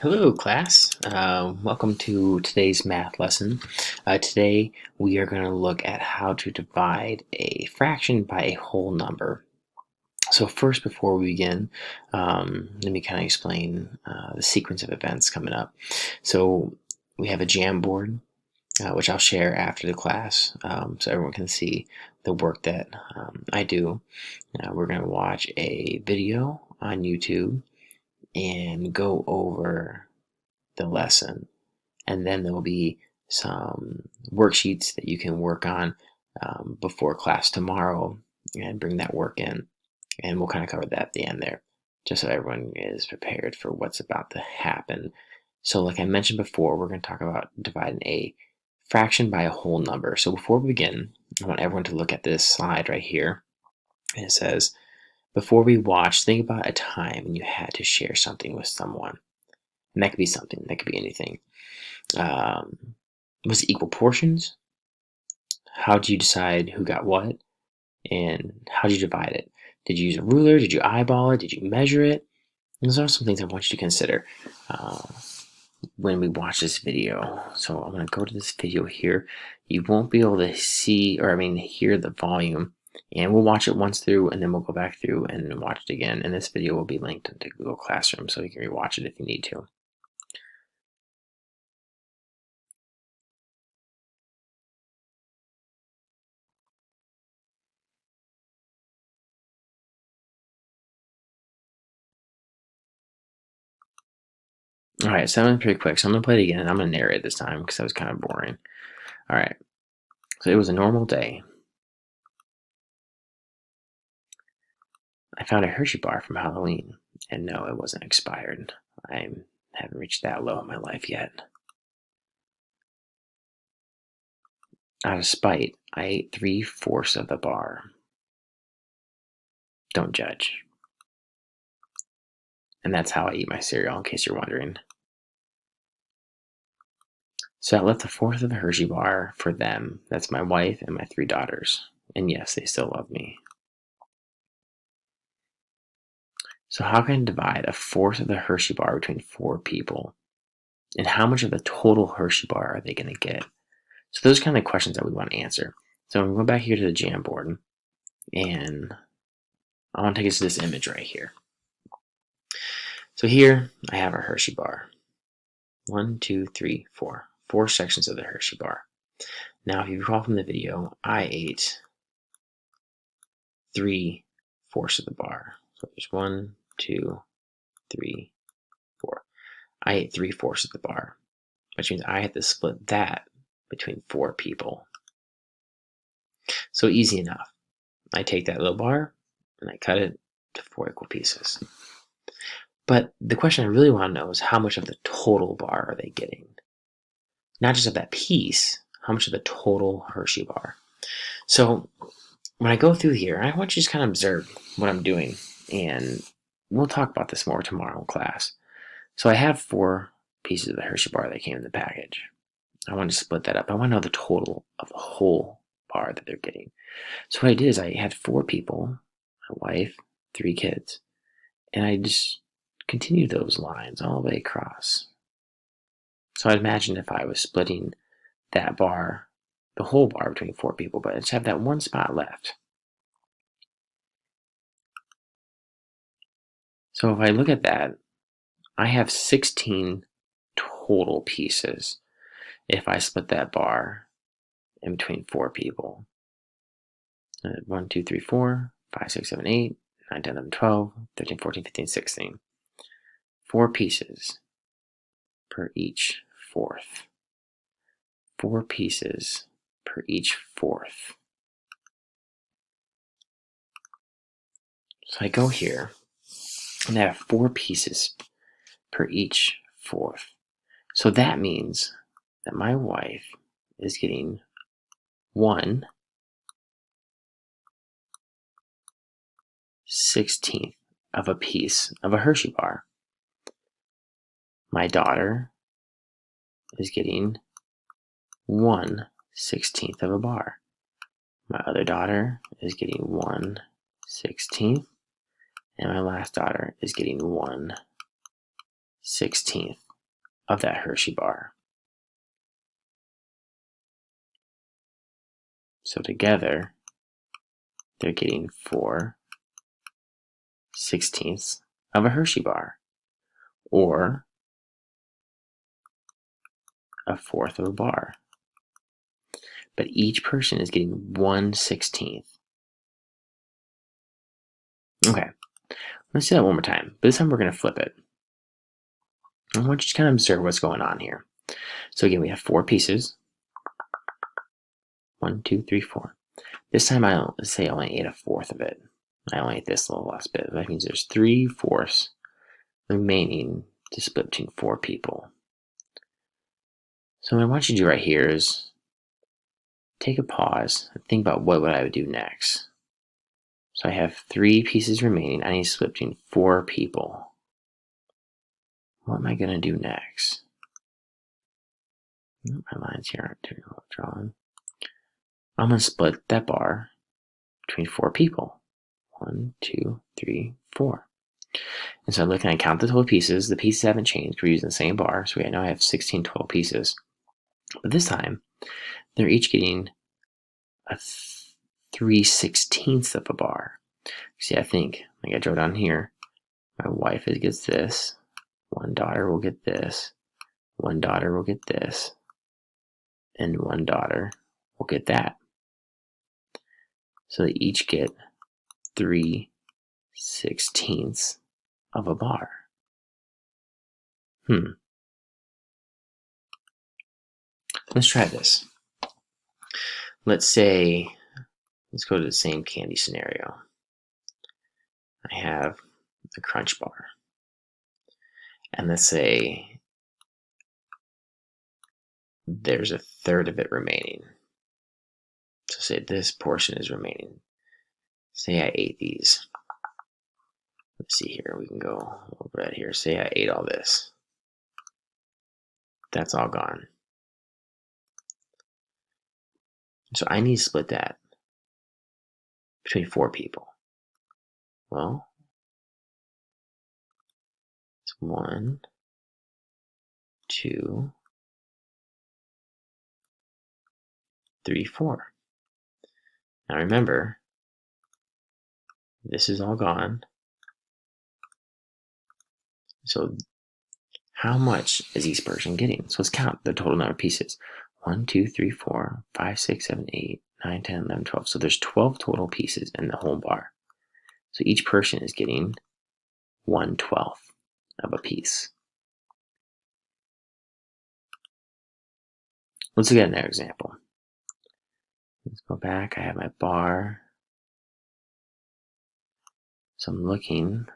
Hello, class. Welcome to today's math lesson. Today we are going to look at how to divide a fraction by a whole number. So first, before we begin, let me kind of explain the sequence of events coming up. So we have a Jamboard, which I'll share after the class, so everyone can see the work that I do. We're going to watch a video on YouTube and go over the lesson, and then there will be some worksheets that you can work on before class tomorrow and bring that work in, and we'll kind of cover that at the end there, just so everyone is prepared for what's about to happen. So like I mentioned before, we're going to talk about dividing a fraction by a whole number. So before we begin, I want everyone to look at this slide right here. And it says, before we watch, think about a time when you had to share something with someone. And that could be something, that could be anything. Was it equal portions? How do you decide who got what? And how did you divide it? Did you use a ruler? Did you eyeball it? Did you measure it? And those are some things I want you to consider when we watch this video. So I'm going to go to this video here. You won't be able to see, or I mean, hear the volume. And we'll watch it once through, and then we'll go back through and watch it again. And this video will be linked into Google Classroom, so you can rewatch it if you need to. All right, so that went pretty quick. So I'm gonna play it again. I'm gonna narrate this time because that was kind of boring. All right, so it was a normal day. I found a Hershey bar from Halloween, and no, it wasn't expired. I haven't reached that low in my life yet. Out of spite, I ate 3/4 of the bar. Don't judge. And that's how I eat my cereal, in case you're wondering. So I left a fourth of the Hershey bar for them. That's my wife and my 3 daughters. And yes, they still love me. So how can I divide a fourth of the Hershey bar between 4 people? And how much of the total Hershey bar are they going to get? So those are kind of questions that we want to answer. So I'm going to go back here to the Jamboard, and I want to take us to this image right here. So here I have our Hershey bar. 1, 2, 3, 4. 4 sections of the Hershey bar. Now, if you recall from the video, I ate 3/4 of the bar. So there's 1, 2, 3, 4. I ate 3/4 of the bar, which means I have to split that between 4 people. So easy enough. I take that little bar and I cut it to 4 equal pieces. But the question I really want to know is how much of the total bar are they getting? Not just of that piece, how much of the total Hershey bar? So when I go through here, I want you to just kind of observe what I'm doing, and we'll talk about this more tomorrow in class. So I have 4 pieces of the Hershey bar that came in the package. I want to split that up. I want to know the total of the whole bar that they're getting. So what I did is I had 4 people, my wife, 3 kids, and I just continued those lines all the way across. So I'd imagine if I was splitting that bar, the whole bar between 4 people, but I just have that one spot left. So if I look at that, I have 16 total pieces if I split that bar in between 4 people. 1, 2, 3, 4, 5, 6, 7, 8, 9, 10, 11, 12, 13, 14, 15, 16. 4 pieces per each fourth. 4 pieces per each fourth. So I go here, and I have 4 pieces per each fourth. So that means that my wife is getting 1/16 of a piece of a Hershey bar. My daughter is getting 1/16 of a bar. My other daughter is getting 1/16, and my last daughter is getting 1/16 of that Hershey bar. So together, they're getting 4/16 of a Hershey bar, or a fourth of a bar. But each person is getting 1/16. Okay, let's do that one more time. But this time we're going to flip it. I want you to kind of observe what's going on here. So again, we have 4 pieces. 1, 2, 3, 4. This time I only ate a fourth of it. I only ate this little last bit. That means there's 3/4 remaining to split between 4 people. So what I want you to do right here is take a pause and think about what I would do next. So I have 3 pieces remaining. I need to split between 4 people. What am I going to do next? My lines here aren't too well drawn. I'm going to split that bar between 4 people. 1, 2, 3, 4. And so I'm looking, I count the total pieces. The pieces haven't changed. We're using the same bar. So now I have 16 total pieces. But this time, they're each getting a 3/16 of a bar. See, I think, like I drew down here, my wife gets this. One daughter will get this. One daughter will get this. And one daughter will get that. So they each get 3/16 of a bar. Let's try this. Let's go to the same candy scenario. I have a Crunch bar. And let's say there's a third of it remaining. So say this portion is remaining. Say I ate these. Let's see here, we can go over that here. Say I ate all this. That's all gone. So I need to split that between 4 people. Well, it's 1, 2, 3, 4. Now remember, this is all gone. So how much is each person getting? So let's count the total number of pieces. 1, 2, 3, 4, 5, 6, 7, 8, 9, 10, 11, 12. So there's 12 total pieces in the whole bar. So each person is getting 1/12 of a piece. Let's look at another example. Let's go back. I have my bar. So I'm looking.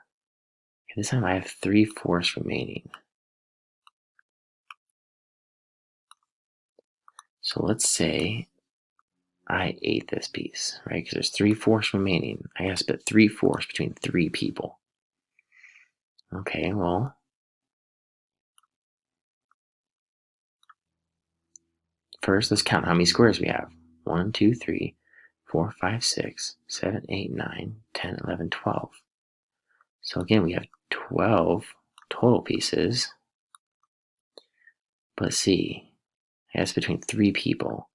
This time I have 3/4 remaining. So let's say I ate this piece, right? Because there's 3/4 remaining. I gotta split 3/4 between 3 people. Okay, well, first let's count how many squares we have. 1, 2, 3, 4, 5, 6, 7, 8, 9, 10, 11, 12. So again, we have 12 total pieces. But let's see, I guess between 3 people.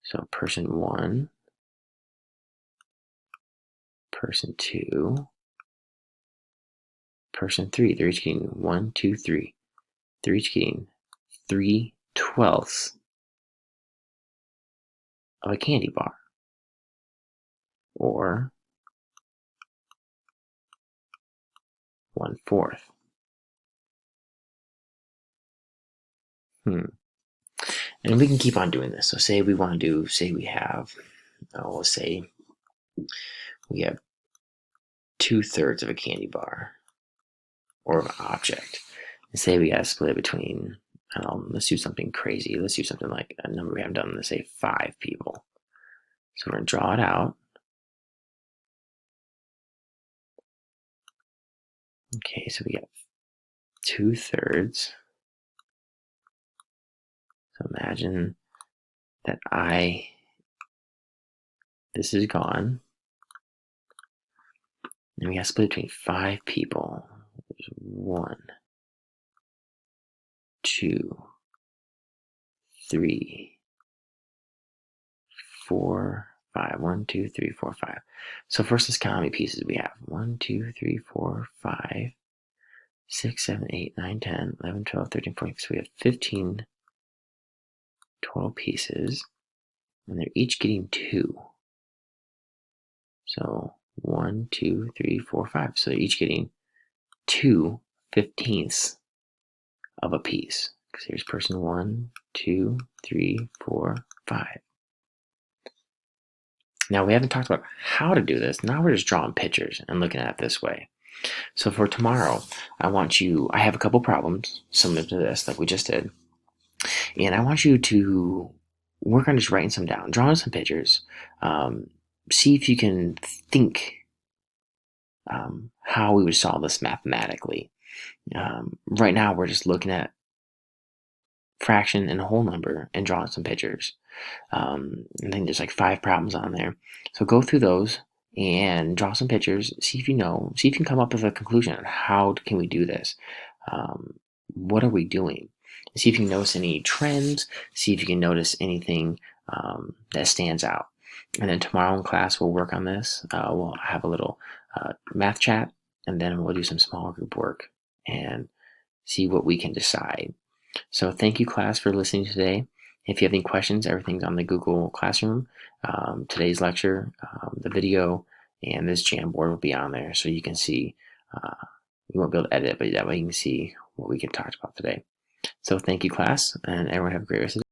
So person 1, person 2, person 3. They're each getting 1, 2, 3. They're each getting 3/12 of a candy bar. Or 1/4. And we can keep on doing this. So say we want to do, say we have, let's say we have 2/3 of a candy bar or of an object. And say we gotta split it between, let's do something crazy. Let's do something like a number we haven't done, let's say 5 people. So we're gonna draw it out. Okay, so we got 2/3. So imagine that this is gone. And we got to split between 5 people. There's 1, 2, 3, 4, 5. 1, 2, 3, 4, 5. So first, let's count how many pieces we have. 1, 2, 3, 4, 5, 6, 7, 8, 9, 10, 11, 12, 13, 14. So we have 15 total pieces, and they're each getting 2. So 1, 2, 3, 4, 5. So they're each getting 2 15ths of a piece. Because here's person 1, 2, 3, 4, 5. Now we haven't talked about how to do this. Now we're just drawing pictures and looking at it this way. So for tomorrow, I have a couple problems similar to this that we just did. And I want you to work on just writing some down, drawing some pictures. See if you can think how we would solve this mathematically. Right now, we're just looking at fraction and a whole number and drawing some pictures. I think there's like 5 problems on there. So go through those and draw some pictures. See if you can come up with a conclusion on how can we do this. What are we doing? See if you can notice any trends. See if you can notice anything that stands out. And then tomorrow in class, we'll work on this. We'll have a little math chat, and then we'll do some small group work and see what we can decide. So thank you, class, for listening today. If you have any questions, everything's on the Google Classroom. Today's lecture, the video, and this Jamboard will be on there, so you can see. You won't be able to edit it, but that way you can see what we talked about today. So thank you, class, and everyone have a great rest of the day.